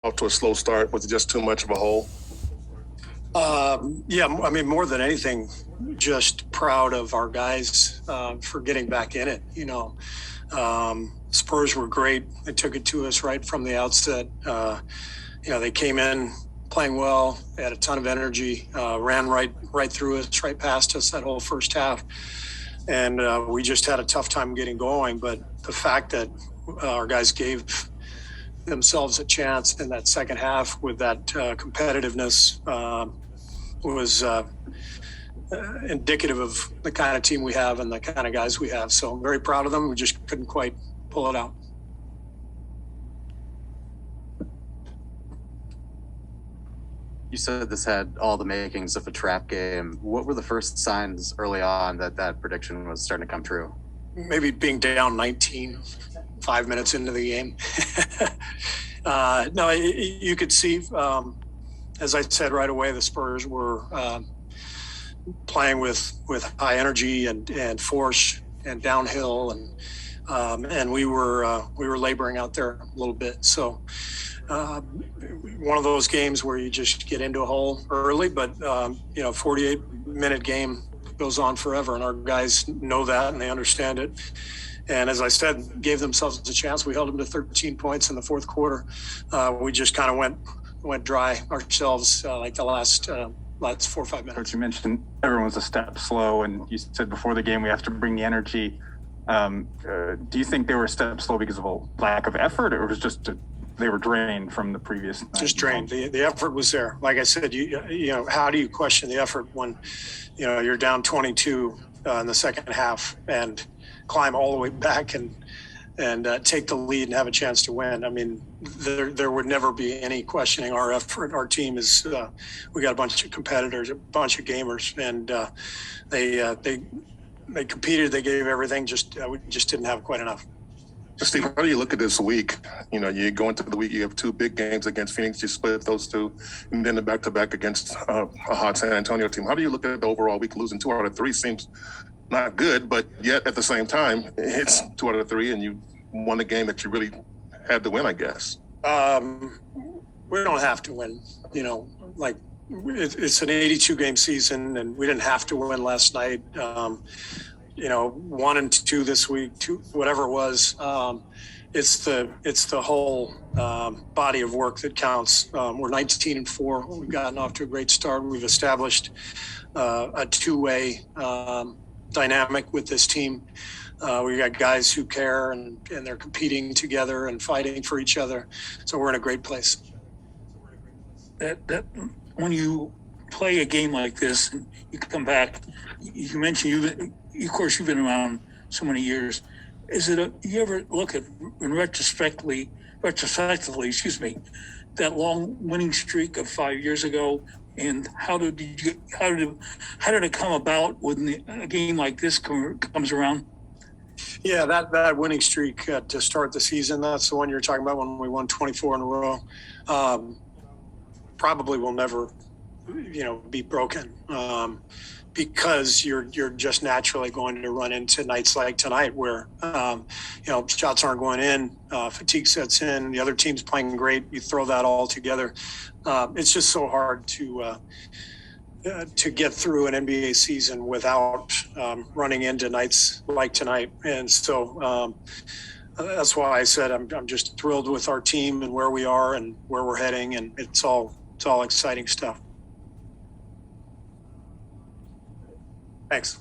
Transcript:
off to a slow start? Was it just too much of a hole? Yeah, I mean, more than anything, just proud of our guys for getting back in it. Spurs were great. They took it to us right from the outset. They came in playing well. They had a ton of energy, ran right through us, right past us that whole first half. And we just had a tough time getting going. But the fact that our guys gave themselves a chance in that second half with that competitiveness was indicative of the kind of team we have and the kind of guys we have. So I'm very proud of them. We just couldn't quite pull it out. You said this had all the makings of a trap game. What were the first signs early on that prediction was starting to come true? Maybe being down 19, 5 minutes into the game. No, you could see, as I said right away, the Spurs were playing with high energy and force and downhill, and we were laboring out there a little bit. So one of those games where you just get into a hole early, but 48-minute game goes on forever, and our guys know that and they understand it. And as I said, gave themselves a chance. We held them to 13 points in the fourth quarter. We just kind of went dry ourselves like the last 4 or 5 minutes. Coach, you mentioned everyone's a step slow, and you said before the game we have to bring the energy. Do you think they were a step slow because of a lack of effort, or was just they were drained from the previous night? Just drained. The effort was there. Like I said, how do you question the effort when you're down 22 in the second half and climb all the way back and take the lead and have a chance to win? I mean, there would never be any questioning our effort. Our team is we got a bunch of competitors, a bunch of gamers, and they competed. They gave everything. We just didn't have quite enough. Steve, how do you look at this week? You go into the week, you have 2 big games against Phoenix, you split those 2, and then the back-to-back against a hot San Antonio team. How do you look at the overall week? Losing 2 out of 3 seems not good, but yet at the same time, it's 2 out of 3, and you won the game that you really had to win, I guess. We don't have to win. It's an 82-game season, and we didn't have to win last night. 1 and 2 this week, 2, whatever it was. It's the whole body of work that counts. We're 19-4. We've gotten off to a great start. We've established a two-way dynamic with this team. We got guys who care, and they're competing together and fighting for each other. So we're in a great place. That when you play a game like this, and you come back, you mentioned of course you've been around so many years. You ever look at retrospectively, that long winning streak of 5 years ago, and how did it come about when a game like this comes around? Yeah, that winning streak to start the season, that's the one you're talking about when we won 24 in a row. Probably will never, be broken. Because you're just naturally going to run into nights like tonight where, shots aren't going in, fatigue sets in, the other team's playing great. You throw that all together. It's just so hard to get through an NBA season without running into nights like tonight. And so that's why I said I'm just thrilled with our team and where we are and where we're heading. And it's all exciting stuff. Thanks.